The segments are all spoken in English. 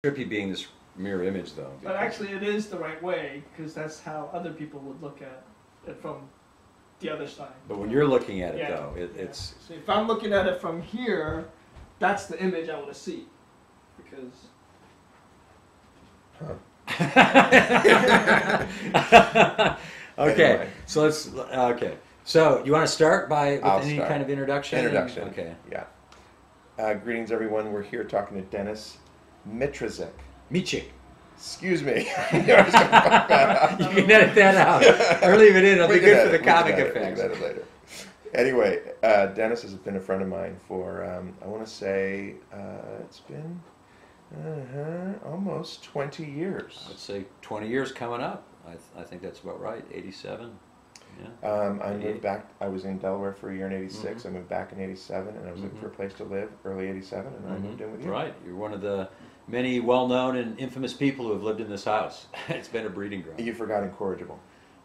Trippy being this mirror image, though. But actually, it is the right way because that's how other people would look at it from the other side. But when you're looking at it, Yeah. though, it's So if I'm looking at it from here, that's the image I want to see because. okay. Anyway. So let's okay. So you want to start by with I'll any start. kind of introduction? Introduction. Okay. Yeah. Greetings, everyone. We're here talking to Dennis Mitraszek. Michik. Excuse me. You can edit that out. Or leave it in. It'll be good for the comic We effects. can edit later. Anyway, Dennis has been a friend of mine for, I want to say, it's been almost 20 years. Let's say 20 years coming up. I think that's about right. 87. Yeah. I moved back. I was in Delaware for a year in '86. I moved back in '87, and I was looking for a place to live early '87, and I moved in with you. Right. You're one of the many well-known and infamous people who have lived in this house. It's been a breeding ground. You forgot incorrigible.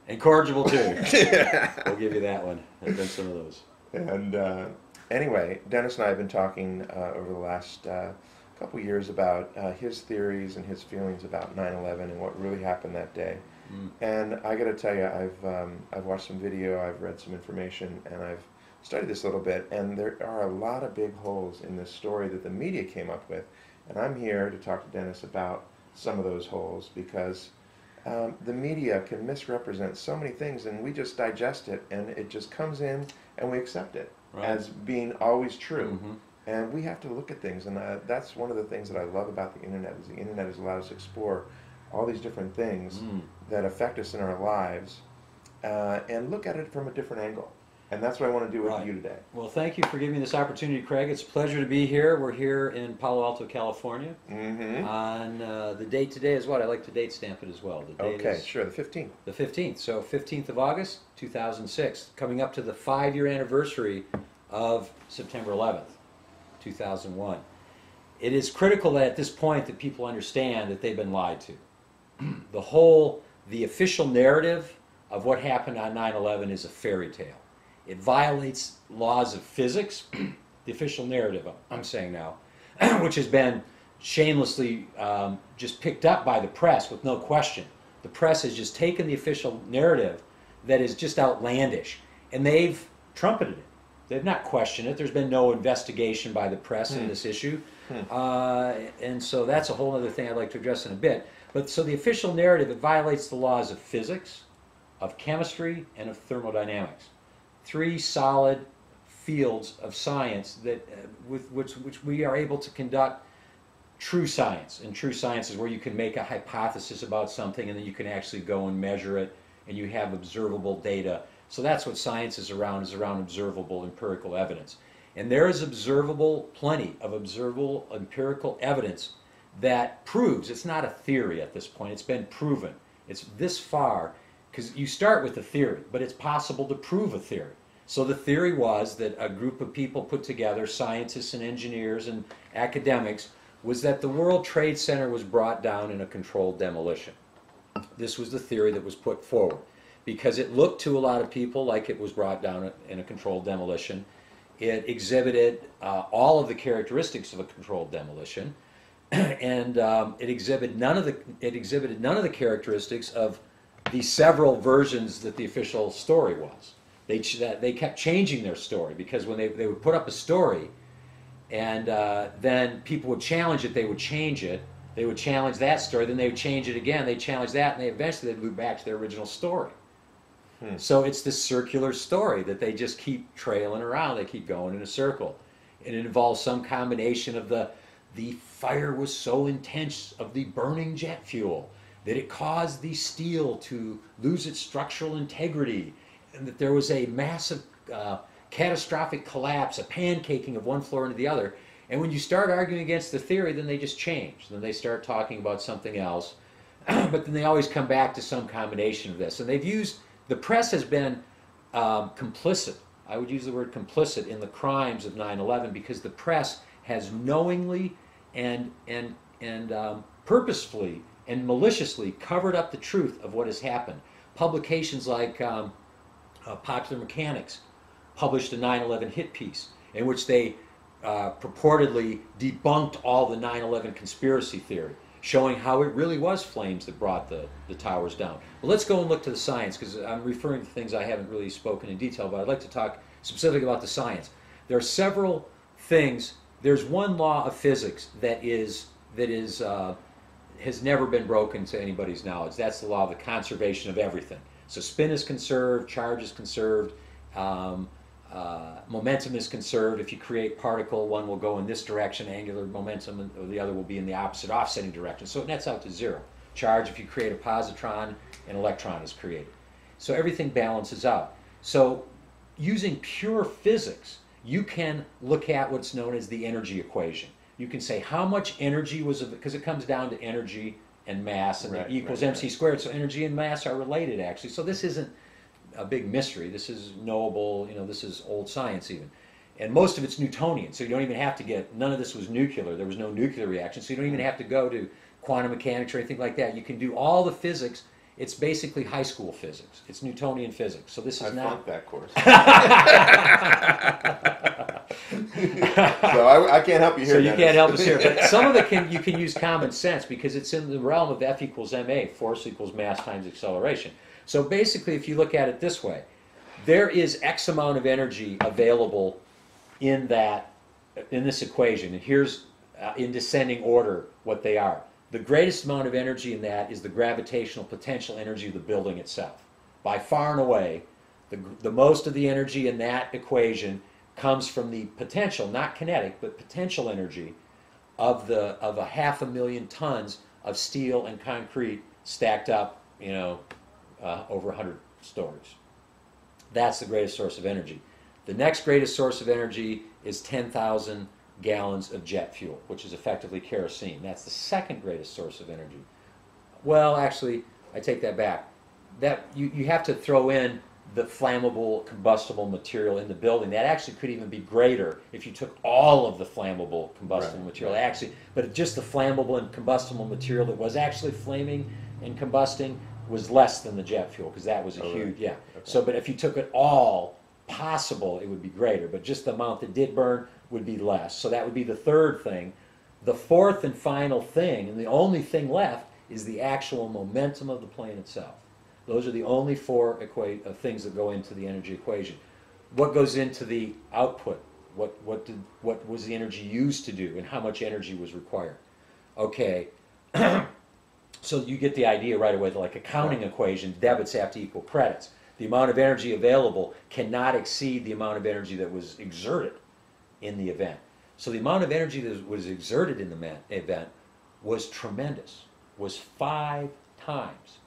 Incorrigible too. We'll give you that one. There's been some of those. And anyway, Dennis and I have been talking over the last couple years about his theories and his feelings about 9/11 and what really happened that day. And I got to tell you, I've watched some video, I've read some information, and I've studied this a little bit. And there are a lot of big holes in this story that the media came up with. And I'm here to talk to Dennis about some of those holes because the media can misrepresent so many things, and we just digest it, and it just comes in, and we accept it as being always true. And we have to look at things, and that's one of the things that I love about the internet. Is the internet has allowed us to explore all these different things that affect us in our lives, and look at it from a different angle. And that's what I want to do with you today. Well, thank you for giving me this opportunity, Craig. It's a pleasure to be here. We're here in Palo Alto, California. On the date today is what? I like to date stamp it as well. The date is sure, the 15th. The 15th. So 15th of August, 2006, coming up to the 5-year anniversary of September 11th, 2001. It is critical that at this point that people understand that they've been lied to. The official narrative of what happened on 9/11 is a fairy tale. It violates laws of physics, the official narrative, I'm saying now, which has been shamelessly just picked up by the press with no question. The press has just taken the official narrative that is just outlandish, and they've trumpeted it. They've not questioned it. There's been no investigation by the press in this issue. And so that's a whole other thing I'd like to address in a bit. But so the official narrative, it violates the laws of physics, of chemistry, and of thermodynamics. 3 solid fields of science that with which we are able to conduct true science. And true science is where you can make a hypothesis about something and then you can actually go and measure it and you have observable data. So that's what science is around observable empirical evidence. And there is plenty of observable empirical evidence that proves, it's not a theory at this point, it's been proven. It's this far, because you start with a theory, but it's possible to prove a theory. So the theory was that a group of people put together, scientists and engineers and academics, was that the World Trade Center was brought down in a controlled demolition. This was the theory that was put forward, because it looked to a lot of people like it was brought down in a controlled demolition. It exhibited all of the characteristics of a controlled demolition, and it exhibited none of the characteristics of the several versions that the official story was. They kept changing their story, because when they would put up a story, and then people would challenge it, they would change it. They would challenge that story, then they would change it again. They challenge that, and they eventually they'd move back to their original story. So it's this circular story that they just keep trailing around. They keep going in a circle, and it involves some combination of the fire was so intense of the burning jet fuel that it caused the steel to lose its structural integrity, and that there was a massive catastrophic collapse, a pancaking of one floor into the other. And when you start arguing against the theory, then they just change. Then they start talking about something else. But then they always come back to some combination of this. And the press has been complicit. I would use the word complicit in the crimes of 9/11, because the press has knowingly and purposefully and maliciously covered up the truth of what has happened. Publications like Popular Mechanics published a 9/11 hit piece in which they purportedly debunked all the 9/11 conspiracy theory. showing how it really was flames that brought the towers down. Well, let's go and look to the science, because I'm referring to things I haven't really spoken in detail about. I'd like to talk specifically about the science. There are several things. There's one law of physics that has never been broken to anybody's knowledge. That's the law of the conservation of everything. So spin is conserved, charge is conserved, momentum is conserved. If you create particle, one will go in this direction, angular momentum, or the other will be in the opposite offsetting direction. So it nets out to zero. Charge, if you create a positron, an electron is created. So everything balances out. So using pure physics, you can look at what's known as the energy equation. You can say how much energy was, because it comes down to energy and mass, and Right, it equals right, mc squared. So energy and mass are related, actually. So this isn't a big mystery. This is knowable. This is old science even, and most of it's Newtonian. So you don't even have to get. None of this was nuclear. There was no nuclear reaction. So you don't even have to go to quantum mechanics or anything like that. You can do all the physics. It's basically high school physics. It's Newtonian physics. So this is I not. flunked that course. So I can't help you here. So you Dennis. can't help us here, but some of it you can use common sense, because it's in the realm of F equals ma, force equals mass times acceleration. So basically, if you look at it this way, there is X amount of energy available in this equation, and here's in descending order what they are. The greatest amount of energy in that is the gravitational potential energy of the building itself. By far and away, the most of the energy in that equation comes from the potential, not kinetic, but potential energy of a 500,000 tons of steel and concrete stacked up, over 100 stories. That's the greatest source of energy. The next greatest source of energy is 10,000 gallons of jet fuel, which is effectively kerosene. That's the second greatest source of energy. Well, actually, I take that back. That you have to throw in the flammable combustible material in the building. That actually could even be greater if you took all of the flammable combustible material. Actually, but just the flammable and combustible material that was actually flaming and combusting was less than the jet fuel, because that was a huge, Okay. So, but if you took it all possible, it would be greater. But just the amount that did burn would be less. So that would be the third thing. The fourth and final thing, and the only thing left, is the actual momentum of the plane itself. Those are the only four things that go into the energy equation. What goes into the output? What was the energy used to do, and how much energy was required? Okay, so you get the idea right away. Like a counting equation, debits have to equal credits. The amount of energy available cannot exceed the amount of energy that was exerted in the event. So the amount of energy that was exerted in the event was tremendous, was 5 times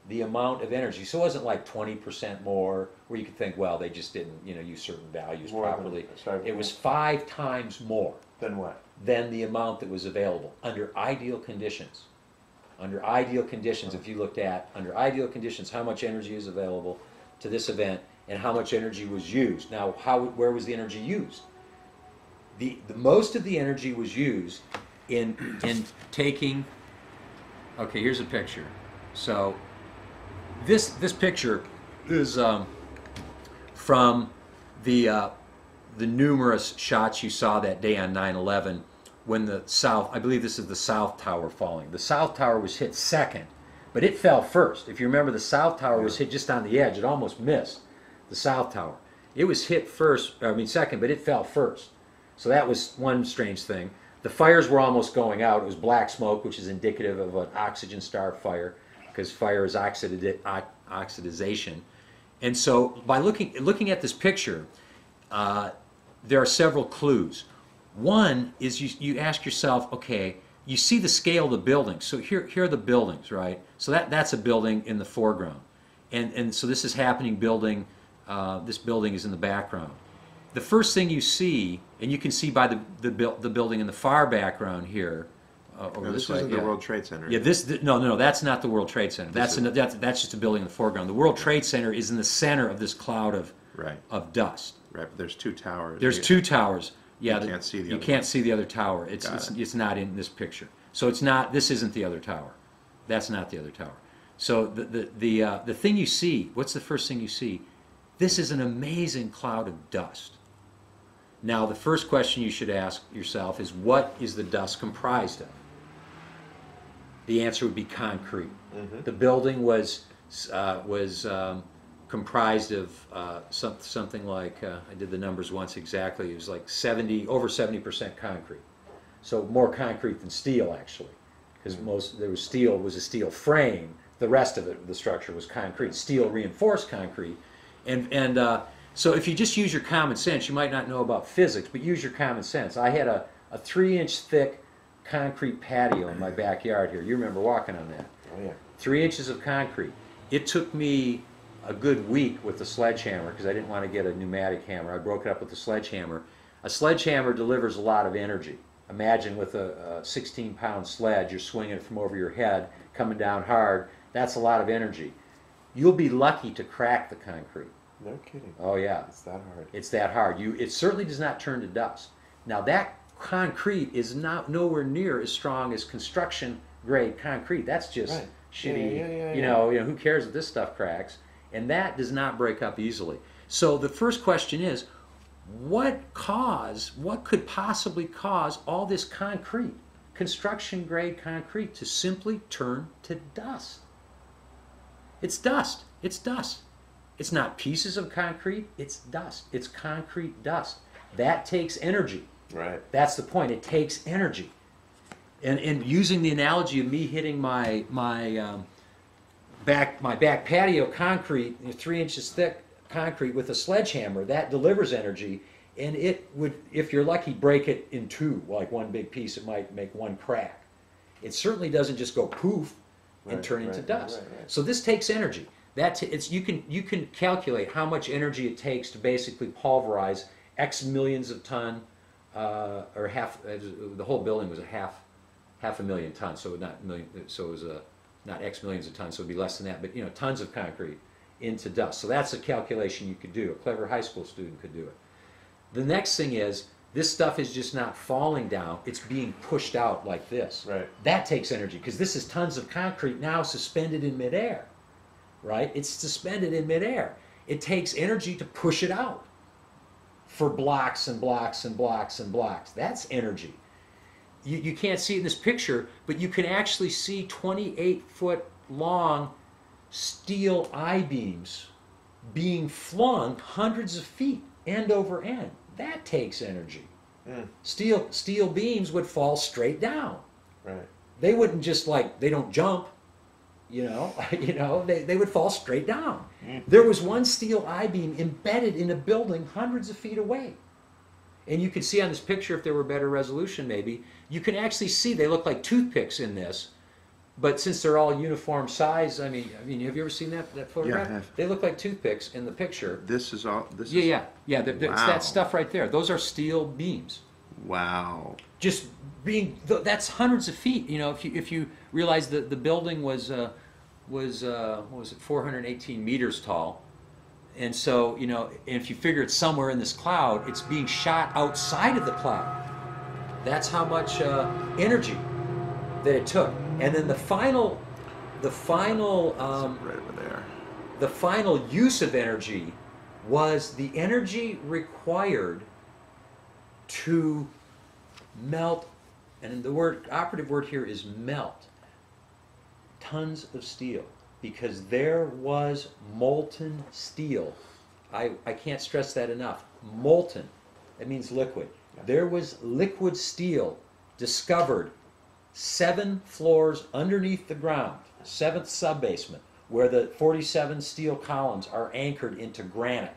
the amount of energy. So it wasn't like 20% more, where you could think, well, they just didn't use certain values properly. It was 5 times more Then what? than the amount that was available under ideal conditions. Under ideal conditions, if you looked at, under ideal conditions, how much energy is available to this event and how much energy was used. Now, where was the energy used? The most of the energy was used in taking, okay, here's a picture. So this picture is from the numerous shots you saw that day on 9/11 when the South, I believe this is the South Tower falling. The South Tower was hit second, but it fell first. If you remember, the South Tower was hit just on the edge. It almost missed the South Tower. It was hit second, but it fell first. So that was one strange thing. The fires were almost going out. It was black smoke, which is indicative of an oxygen-starved fire, because fire is oxidization. And so by looking at this picture, there are several clues. One is you ask yourself, okay, you see the scale of the buildings. So here are the buildings, right? So that's a building in the foreground. And so this is happening this building is in the background. The first thing you see, and you can see by the building in the far background here, over This this way. isn't the World Trade Center. Yeah, no, that's not the World Trade Center. That's just a building in the foreground. The World Trade Center is in the center of this cloud of dust. Right, but there's 2 towers. There's 2 towers. Yeah, You can't see the you other can't one. see the other tower. It's not in this picture. So it's not. This isn't the other tower. That's not the other tower. So the thing you see. What's the first thing you see? This is an amazing cloud of dust. Now the first question you should ask yourself is, what is the dust comprised of? the answer would be concrete. Mm-hmm. The building was comprised of something like I did the numbers once exactly. It was like over 70% concrete. So more concrete than steel actually, because there was a steel frame. The rest of it, the structure was concrete, steel reinforced concrete, and so if you just use your common sense, you might not know about physics, but use your common sense. I had a 3-inch thick concrete patio in my backyard here. You remember walking on that? Oh yeah. 3 inches of concrete. It took me a good week with the sledgehammer because I didn't want to get a pneumatic hammer. I broke it up with the sledgehammer. A sledgehammer delivers a lot of energy. Imagine with a 16-pound sled, you're swinging it from over your head, coming down hard. That's a lot of energy. You'll be lucky to crack the concrete. No kidding. Oh yeah. It's that hard. It's that hard. It certainly does not turn to dust. Now that concrete is nowhere near as strong as construction grade concrete. That's just Right. shitty. Yeah. You know, who cares if this stuff cracks? And that does not break up easily. So the first question is, what could possibly cause all this concrete, construction grade concrete, to simply turn to dust? It's dust. It's dust. It's not pieces of concrete, it's dust. It's concrete dust. That takes energy. Right. That's the point. It takes energy. And using the analogy of me hitting my back patio concrete, 3 inches thick concrete with a sledgehammer, that delivers energy, and it would, if you're lucky, break it in two, like one big piece. It might make one crack. It certainly doesn't just go poof and Right, turn into right, dust. right. So this takes energy. You can calculate how much energy it takes to basically pulverize X millions of ton, or half. The whole building was half a million tons, so not million. So it was not X millions of tons, so it'd be less than that. But tons of concrete into dust. So that's a calculation you could do. A clever high school student could do it. The next thing is, this stuff is just not falling down, it's being pushed out like this. Right. That takes energy, because this is tons of concrete now suspended in midair. Right? It's suspended in midair. It takes energy to push it out for blocks and blocks and blocks and blocks. That's energy. You can't see it in this picture, but you can actually see 28-foot long steel I-beams being flung hundreds of feet, end over end. That takes energy. Steel beams would fall straight down. Right. They wouldn't just they don't jump. They would fall straight down. There was one steel I-beam embedded in a building hundreds of feet away. And you can see on this picture, if there were better resolution maybe, you can actually see they look like toothpicks in this. But since they're all uniform size, I mean, have you ever seen that photograph? Yeah, I have. They look like toothpicks in the picture. This is all. This is. Yeah. It's Wow. that stuff right there. Those are steel beams. Wow. Just that's hundreds of feet. If you realize that the building was what was it, 418 meters tall, and so and if you figure it's somewhere in this cloud, it's being shot outside of the cloud. That's how much energy that it took. And then the final Right over there. the final use of energy was the energy required to melt, and the operative word here is melt, tons of steel, because there was molten steel. I can't stress that enough. Molten, that means liquid. Yeah. There was liquid steel discovered 7 floors underneath the ground, 7th sub-basement, where the 47 steel columns are anchored into granite.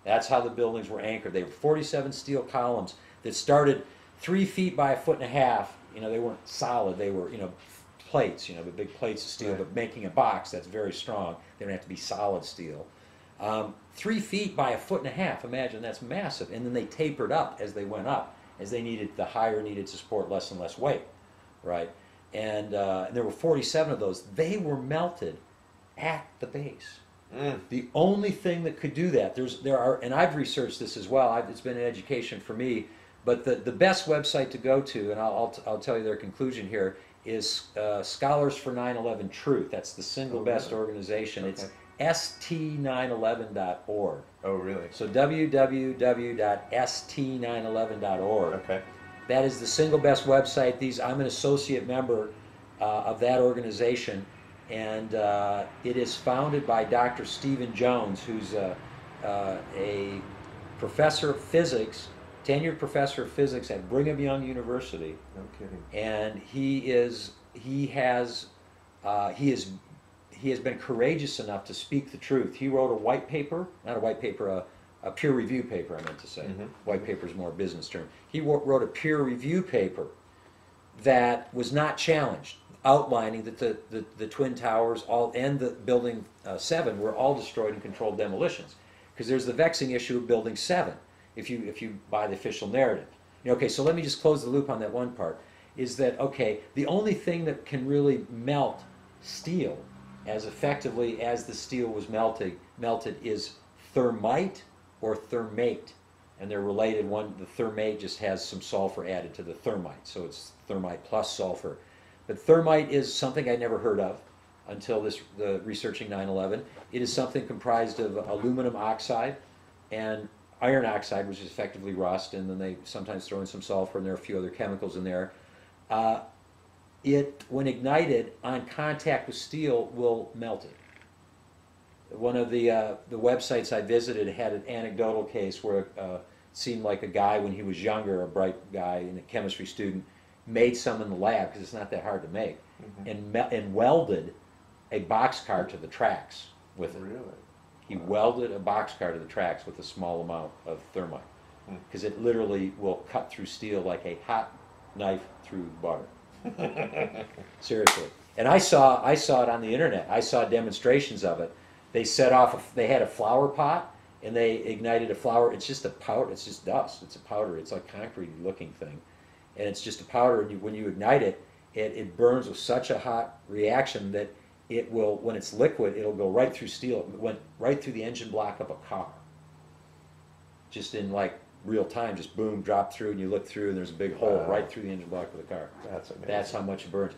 That's how the buildings were anchored. They were 47 steel columns that started 3 feet by 1.5 feet. They weren't solid. They were, plates, the big plates of steel, Right. but making a box that's very strong. They don't have to be solid steel. 3 feet by 1.5 feet. Imagine, that's massive. And then they tapered up as they went up, as the higher needed to support less and less weight. Right, and there were 47 of those. They were melted at the base. The only thing that could do that, there are, and I've researched this as well. It's been an education for me. But the best website to go to, and I'll tell you their conclusion here, is Scholars for 9/11 Truth. That's the single best organization. Okay. It's st911.org. Oh, really? So www.st911.org. Okay. That is the single best website. I'm an associate member, of that organization, and it is founded by Dr. Stephen Jones, who's a professor of physics, tenured professor of physics at Brigham Young University, No kidding. and he has been courageous enough to speak the truth. He wrote a white paper, not a white paper, a peer review paper, I meant to say. Mhm. White paper is more a business term. He wrote a peer review paper that was not challenged, outlining that the Twin Towers and the Building 7 were all destroyed in controlled demolitions. Because there's the vexing issue of Building 7, if you buy the official narrative. Okay, so let me just close the loop on that one part, is that, okay, the only thing that can really melt steel as effectively as the steel was melted is thermite or thermate. And they're related. The thermate just has some sulfur added to the thermite, so it's thermite plus sulfur. But thermite is something I never heard of until the researching 9/11. It is something comprised of aluminum oxide and iron oxide, which is effectively rust, and then they sometimes throw in some sulfur, and there are a few other chemicals in there. When ignited on contact with steel, will melt it. One of the websites I visited had an anecdotal case where it seemed like a guy when he was younger, a bright guy and a chemistry student, made some in the lab, because it's not that hard to make, and welded a boxcar to the tracks with it. Really? He welded a boxcar to the tracks with a small amount of thermite, because it literally will cut through steel like a hot knife through butter. Seriously. And I saw it on the internet. I saw demonstrations of it. They had a flower pot, and they ignited a flower. It's just a powder. It's just dust. It's a powder. It's like concrete looking thing, and it's just a powder. And when you ignite it, it burns with such a hot reaction that it will, when it's liquid, it'll go right through steel. It went right through the engine block of a car. Just in like real time, just boom, drop through, and you look through, and there's a big hole right through the engine block of the car. That's amazing. That's how much it burns.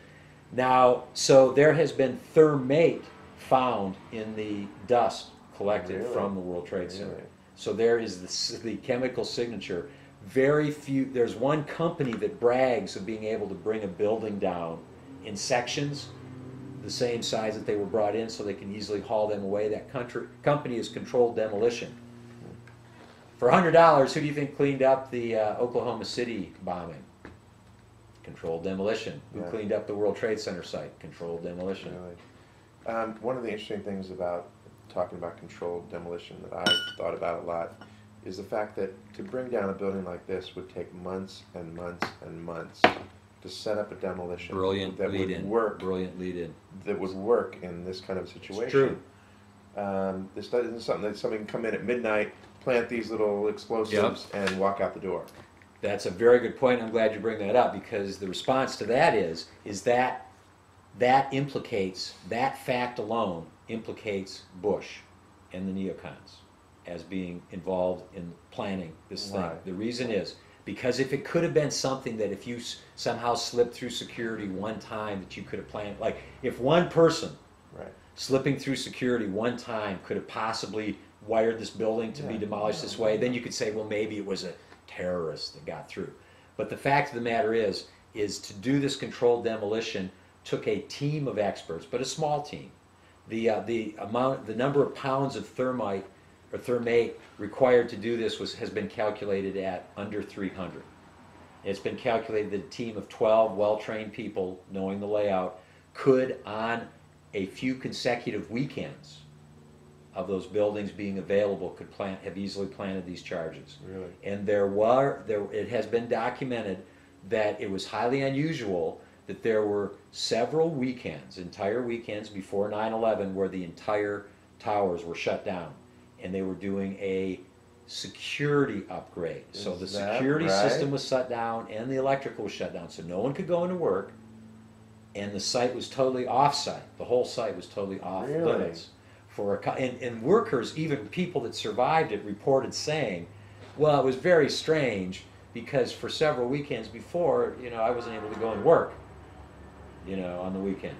Now, so there has been thermate found in the dust collected Really? from the World Trade Center. Really? So there is the chemical signature. Very few, there's one company that brags of being able to bring a building down in sections the same size that they were brought in, so they can easily haul them away. That company is Controlled Demolition. For $100, who do you think cleaned up the Oklahoma City bombing? Controlled Demolition. Who Yeah. cleaned up the World Trade Center site? Controlled Demolition. Really. One of the interesting things about talking about controlled demolition that I've thought about a lot is the fact that to bring down a building like this would take months and months and months to set up a demolition Brilliant that would lead-in. work. Brilliant lead-in. That would work in this kind of situation. It's true. This isn't something that somebody can come in at midnight, plant these little explosives, and walk out the door. That's a very good point. I'm glad you bring that up, because the response to that is that implicates, that fact alone implicates Bush and the neocons as being involved in planning this thing. Right. The reason is because if it could have been something that if you somehow slipped through security one time that you could have planned, like if one person Right. slipping through security one time could have possibly wired this building to be demolished this way, then you could say, well, maybe it was a terrorist that got through. But the fact of the matter is to do this controlled demolition took a team of experts, but a small team. The number of pounds of thermite or thermate required to do this has been calculated at under 300. It's been calculated that a team of 12 well-trained people, knowing the layout, could on a few consecutive weekends of those buildings being available have easily planted these charges. Really? And it has been documented that it was highly unusual that there were several weekends, entire weekends before 9/11, where the entire towers were shut down, and they were doing a security upgrade. So the Is that security right? system was shut down and the electrical was shut down, so no one could go into work, and the site was totally off-site. The whole site was totally off Really? limits. And workers, even people that survived it, reported saying, well, it was very strange because for several weekends before, I wasn't able to go and work, on the weekend.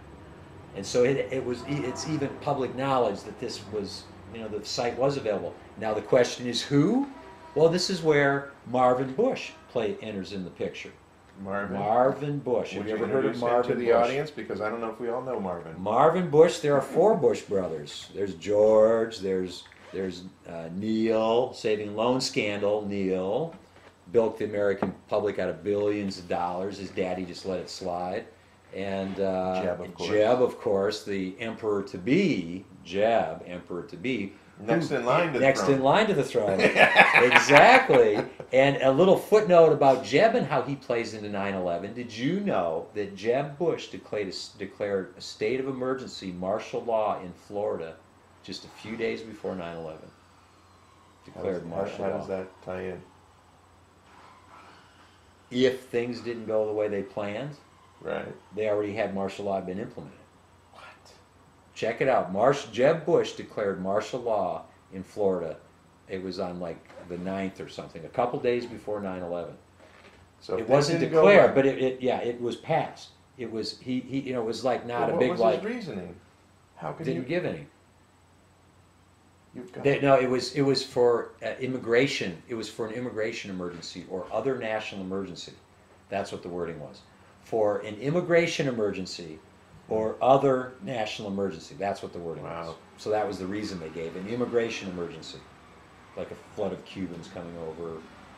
And so it's even public knowledge that this was, the site was available. Now the question is who? Well, this is where Marvin Bush enters in the picture. Marvin. Bush. Have Would you you ever heard of introduce him Marvin to the Bush? audience? Because I don't know if we all know Marvin. Marvin Bush. There are four Bush brothers. There's George. There's Neil. Saving loan scandal. Neil bilked the American public out of billions of dollars. His daddy just let it slide. And Jeb, of course, the emperor to be. Jeb, emperor to be. Next in line to the Next throne. in line to the throne. Exactly. And a little footnote about Jeb and how he plays into 9/11. Did you know that Jeb Bush declared a state of emergency, martial law in Florida just a few days before 9/11? Declared martial How law. does that tie in? If things didn't go the way they planned, Right. they already had martial law been implemented. What? Check it out. Jeb Bush declared martial law in Florida. It was on like the 9th or something, a couple days before 9/11. So if It things wasn't didn't go declared, well- but it was passed. It was he it was like not Well, a big what was like his reasoning? How could didn't you? give any. You've got. No, it was for immigration. It was for an immigration emergency or other national emergency. That's what the wording was. For an immigration emergency or other national emergency. That's what the wording was. Wow. So that was the reason they gave an immigration emergency, like a flood of Cubans coming over.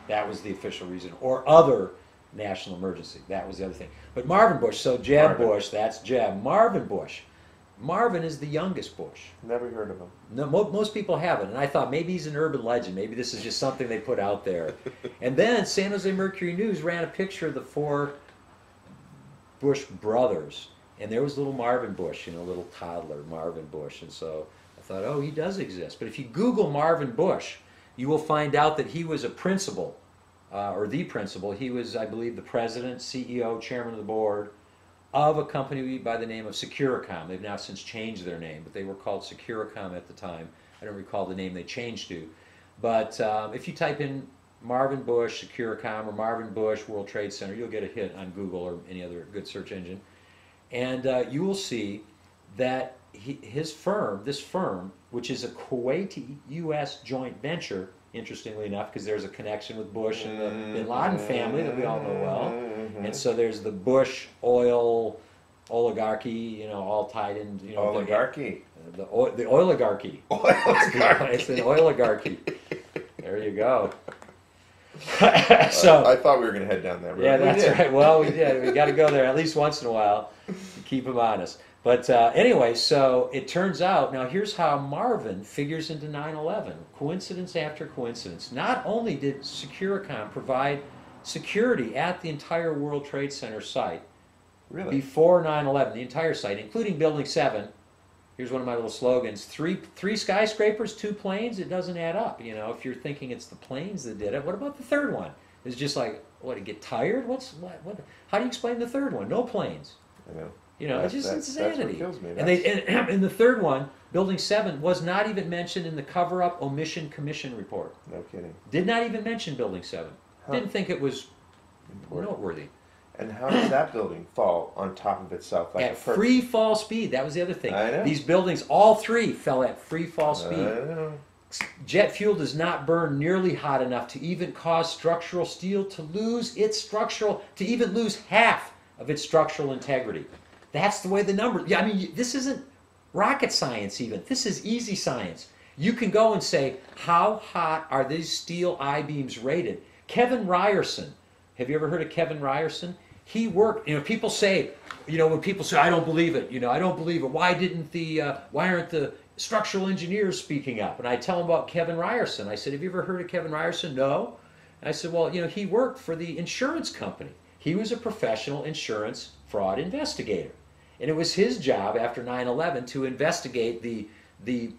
That was the official reason. Or other national emergency. That was the other thing. But Marvin Bush. So Jeb Marvin. Bush. That's Jeb. Marvin Bush. Marvin is the youngest Bush. Never heard of him. No, most people haven't, and I thought maybe he's an urban legend. Maybe this is just something they put out there. And then San Jose Mercury News ran a picture of the four Bush brothers, and there was little Marvin Bush, little toddler Marvin Bush. And so I thought, oh, he does exist. But if you Google Marvin Bush, you will find out that he was a principal, or the principal. He was, I believe, the president, CEO, chairman of the board of a company by the name of Securicom. They've now since changed their name, but they were called Securicom at the time. I don't recall the name they changed to. But if you type in Marvin Bush, Securicom, or Marvin Bush, World Trade Center, you'll get a hit on Google or any other good search engine. And you will see that this firm, which is a Kuwaiti-U.S. joint venture, interestingly enough, because there's a connection with Bush and the Bin Laden family that we all know well. And so there's the Bush oil oligarchy, all tied in. Oligarchy. The oligarchy. Oligarchy. It's an oligarchy. There you go. I thought we were going to head down that road. Yeah, We that's did. right. Well, we did. We got to go there at least once in a while to keep them honest. But anyway, so it turns out, now here's how Marvin figures into 9/11. Coincidence after coincidence. Not only did Securicom provide security at the entire World Trade Center site Really? before 9/11, the entire site, including Building 7. Here's one of my little slogans: three skyscrapers, 2 planes. It doesn't add up. If you're thinking it's the planes that did it, what about the third one? It's just like, what, to get tired? What? How do you explain the third one? No planes. I know. It's just insanity. That's what kills me. And the third one, Building 7, was not even mentioned in the cover-up omission commission report. No kidding. Did not even mention Building 7. Huh. Didn't think it was Important. noteworthy. And how does that building fall on top of itself like At a perfect? free fall speed. That was the other thing. I know. These buildings, all 3, fell at free fall I speed. know. Jet fuel does not burn nearly hot enough to even cause structural steel to lose even lose half of its structural integrity. That's the way the number. Yeah, I mean, this isn't rocket science even. This is easy science. You can go and say, how hot are these steel I-beams rated? Kevin Ryerson. Have you ever heard of Kevin Ryerson? He worked, people say, when people say, I don't believe it, I don't believe it. Why aren't the structural engineers speaking up? And I tell them about Kevin Ryerson. I said, have you ever heard of Kevin Ryerson? No. And I said, well, he worked for the insurance company. He was a professional insurance fraud investigator. And it was his job after 9/11 to investigate the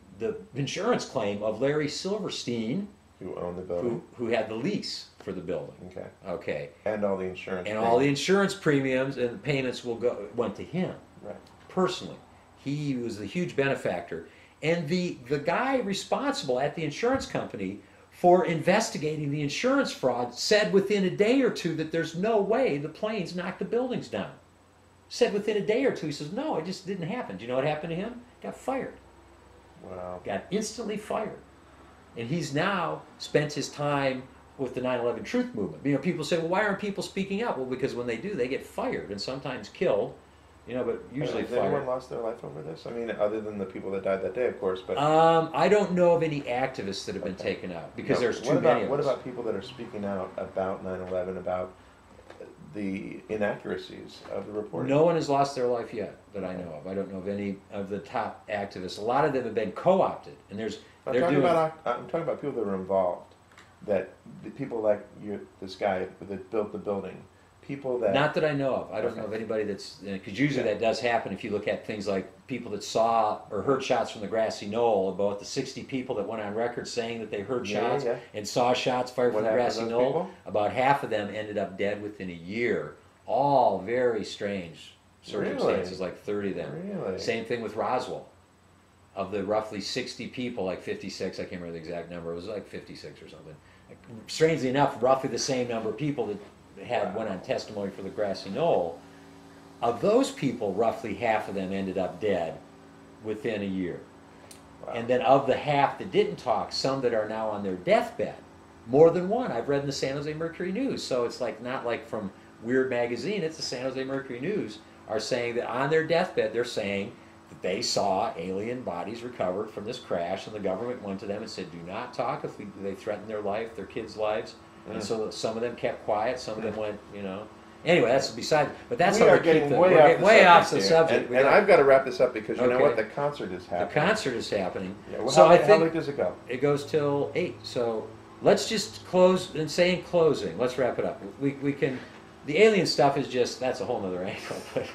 insurance claim of Larry Silverstein, Who owned the building? who had the lease for the building. Okay. Okay. And all the insurance. And all the insurance premiums and payments went to him Right. personally. He was the huge benefactor. And the guy responsible at the insurance company for investigating the insurance fraud said within a day or two that there's no way the planes knocked the buildings down. Said within a day or two, he says, no, it just didn't happen. Do you know what happened to him? Got fired. Wow. Got instantly fired. And he's now spent his time with the 9/11 truth movement. You know, people say, well, why aren't people speaking up? Well, because when they do, they get fired and sometimes killed. You know, but usually Has anyone fired. lost their life over this? I mean, other than the people that died that day, of course. But I don't know of any activists that have been Okay. taken out because no, there's too what about, many of What us. about people that are speaking out about 9/11, about the inaccuracies of the reporting? No one has lost their life yet that I know of. I don't know of any of the top activists. A lot of them have been co-opted, and I'm they're talking doing. I'm talking about people that are involved. That the people like you, this guy that built the building, people that Not that I know of. I don't Okay. know of anybody that's because usually Yeah. that does happen if you look at things like people that saw or heard shots from the grassy knoll. About the 60 people that went on record saying that they heard Yeah, shots yeah. and saw shots fired What from the happened to grassy those knoll. people? About half of them ended up dead within a year. All very strange circumstances. Really? Like 30 of them. Really? Same thing with Roswell. Of the roughly 60 people, like 56, I can't remember the exact number. It was like 56 or something. Strangely enough, roughly the same number of people that went on testimony for the grassy knoll. Of those people, roughly half of them ended up dead within a year. Wow. And then of the half that didn't talk, some that are now on their deathbed, more than one. I've read in the San Jose Mercury News, so it's like not like from Weird Magazine. It's the San Jose Mercury News are saying that on their deathbed, they're saying that they saw alien bodies recovered from this crash, and the government went to them and said, "Do not talk if they threaten their life, their kids' lives." And so some of them kept quiet. Some of them went, you know. Anyway, that's beside. But that's we how are we keep getting the, way we're off getting the way off subject the here. subject. We And got- I've got to wrap this up because you know Okay. what? The concert is the happening. concert is happening. Yeah, well, So how, I how think late does it go? it goes till 8. So let's just close and say in closing. Let's wrap it up. We can. The alien stuff is just that's a whole other angle. But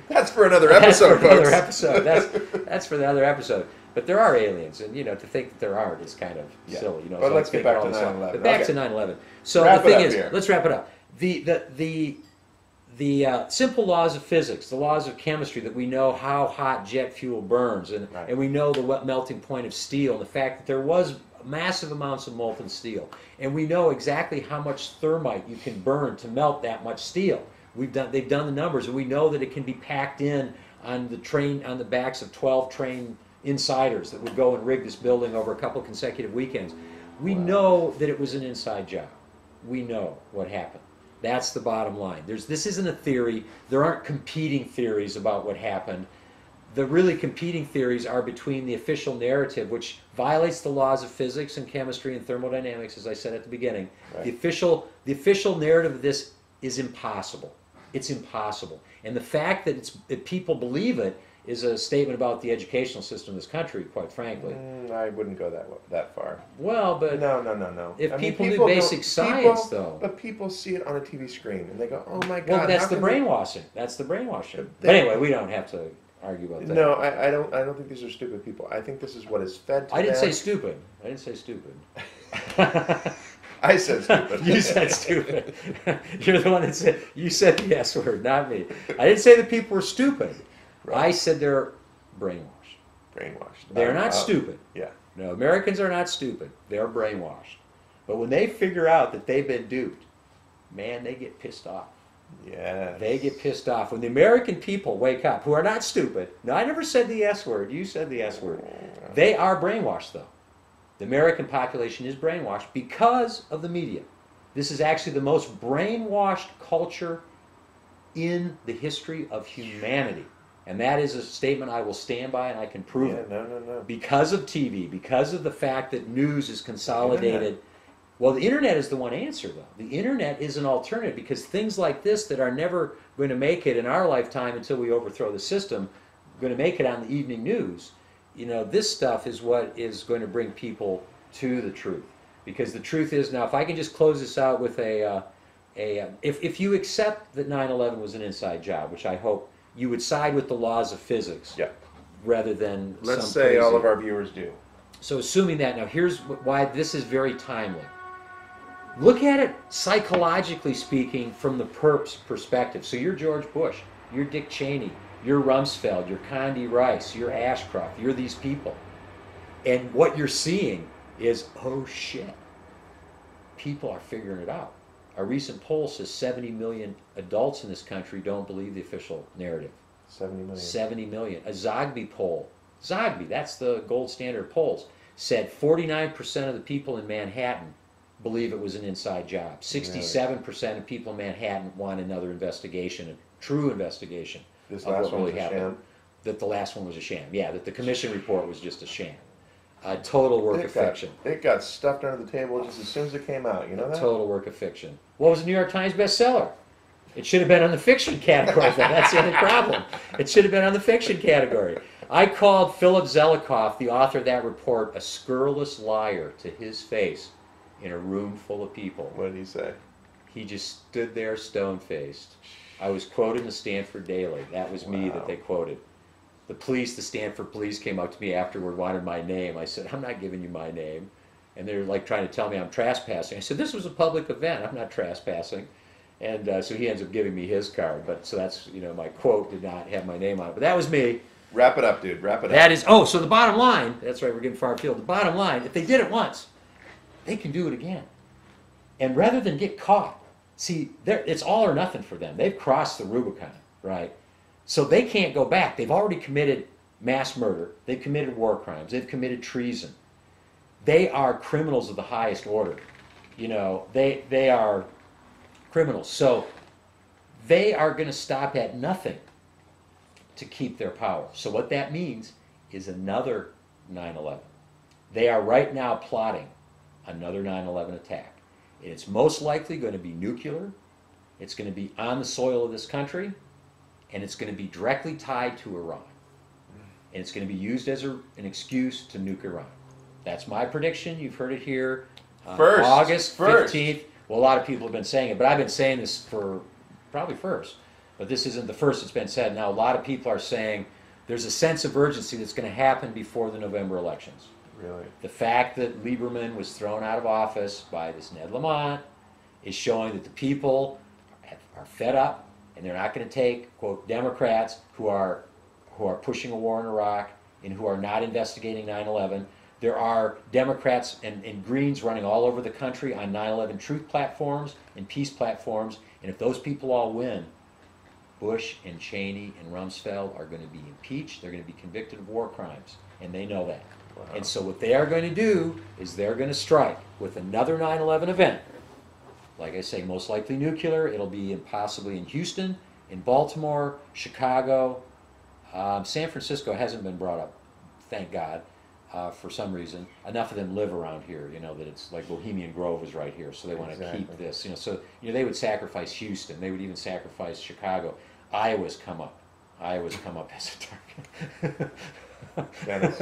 That's for another that's episode, for another folks. episode. That's for the other episode. But there are aliens, and you know to think that there aren't is kind of Yeah. silly. You know, But so let's think get back all to this stuff. 9/11. But back Okay. to 9/11. So Wrap the it thing up is, here. let's wrap it up. The simple laws of physics, the laws of chemistry that we know how hot jet fuel burns, and Right. we know the melting point of steel, and the fact that there was massive amounts of molten steel, and we know exactly how much thermite you can burn to melt that much steel. They've done the numbers, and we know that it can be packed in on the backs of 12 train insiders that would go and rig this building over a couple consecutive weekends. We know that it was an inside job. We know what happened. That's the bottom line. This isn't a theory. There aren't competing theories about what happened. The really competing theories are between the official narrative, which violates the laws of physics and chemistry and thermodynamics, as I said at the beginning. Right. The official narrative of this is impossible. It's impossible. And the fact that people believe it is a statement about the educational system of this country, quite frankly. I wouldn't go that far. Well, but No. if I mean, people knew don't- basic science, though. But people see it on a TV screen and they go, "Oh my God!" Well, that's how the can they-" brainwashing. That's the brainwashing. They- But anyway, we don't have to argue about that. No, I don't. I don't think these are stupid people. I think this is what is fed to I didn't them. say stupid. I didn't say stupid. I said stupid. You said stupid. You're the one that said, you said the S word, not me. I didn't say that people were stupid. Right. I said they're brainwashed. Brainwashed. They're not stupid. Yeah. No, Americans are not stupid. They're brainwashed. But when they figure out that they've been duped, man, they get pissed off. Yeah. They get pissed off. When the American people wake up, who are not stupid, no, I never said the S word, you said the S word. They are brainwashed, though. The American population is brainwashed because of the media. This is actually the most brainwashed culture in the history of humanity. And that is a statement I will stand by, and I can prove Yeah. it. No. Because of TV, because of the fact that news is consolidated. Internet. Well, the internet is the one answer, though. The internet is an alternative because things like this that are never going to make it in our lifetime until we overthrow the system, going to make it on the evening news. You know, this stuff is what is going to bring people to the truth. Because the truth is, now, if I can just close this out with if you accept that 9/11 was an inside job, which I hope you would side with the laws of physics Yeah. rather than Let's some say all crazy- of our viewers do. So assuming that, now here's why this is very timely. Look at it psychologically speaking from the perp's perspective. So you're George Bush, you're Dick Cheney, you're Rumsfeld, you're Condi Rice, you're Ashcroft, you're these people. And what you're seeing is, oh shit, people are figuring it out. A recent poll says 70 million adults in this country don't believe the official narrative. 70 million. 70 million. A Zogby poll, Zogby, that's the gold standard polls, said 49% of the people in Manhattan believe it was an inside job. 67% of people in Manhattan want another investigation, a true investigation This of last what one really was a happened. sham. That the last one was a sham. Yeah, that the commission report was just a sham. A total work of fiction. It got stuffed under the table just as soon as it came out. You know that? Total work of fiction. What was a New York Times bestseller? It should have been on the fiction category. That's the only problem. It should have been on the fiction category. I called Philip Zelikoff, the author of that report, a scurrilous liar to his face in a room full of people. What did he say? He just stood there stone-faced. I was quoting the Stanford Daily. That was me Wow. that they quoted. The police, the Stanford police came up to me afterward, wanted my name. I said, I'm not giving you my name. And they're like trying to tell me I'm trespassing. I said, this was a public event. I'm not trespassing. And so he ends up giving me his card. But so that's, my quote did not have my name on it. But that was me. Wrap it up, dude. Wrap it up. That is, so the bottom line, that's right, we're getting far afield. The bottom line, if they did it once, they can do it again. And rather than get caught, see, it's all or nothing for them. They've crossed the Rubicon, right? So they can't go back. They've already committed mass murder. They've committed war crimes. They've committed treason. They are criminals of the highest order. They are criminals. So they are going to stop at nothing to keep their power. So what that means is another 9/11. They are right now plotting another 9/11 attack. And it's most likely going to be nuclear. It's going to be on the soil of this country. And it's going to be directly tied to Iran. And it's going to be used as an excuse to nuke Iran. That's my prediction. You've heard it here. August 15th. Well, a lot of people have been saying it, but I've been saying this for probably first. But this isn't the first that's been said. Now, a lot of people are saying there's a sense of urgency that's going to happen before the November elections. Really? The fact that Lieberman was thrown out of office by this Ned Lamont is showing that the people are fed up, and they're not going to take, quote, Democrats who are pushing a war in Iraq and who are not investigating 9/11. There are Democrats and Greens running all over the country on 9/11 truth platforms and peace platforms, and if those people all win, Bush and Cheney and Rumsfeld are going to be impeached. They're going to be convicted of war crimes, and they know that. Wow. And so what they are going to do is they're going to strike with another 9/11 event. Like I say, most likely nuclear. It'll be possibly in Houston, in Baltimore, Chicago. San Francisco hasn't been brought up, thank God, for some reason. Enough of them live around here, that it's like Bohemian Grove is right here, so they want to Exactly. keep this. So they would sacrifice Houston. They would even sacrifice Chicago. Iowa's come up. Iowa's come up as a target. Dennis,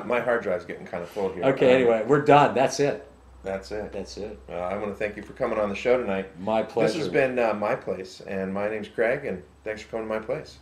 my hard drive's getting kind of full here. Okay, anyway, we're done. That's it. That's it. That's it. I want to thank you for coming on the show tonight. My pleasure. This has been My Place, and my name's Craig, and thanks for coming to my place.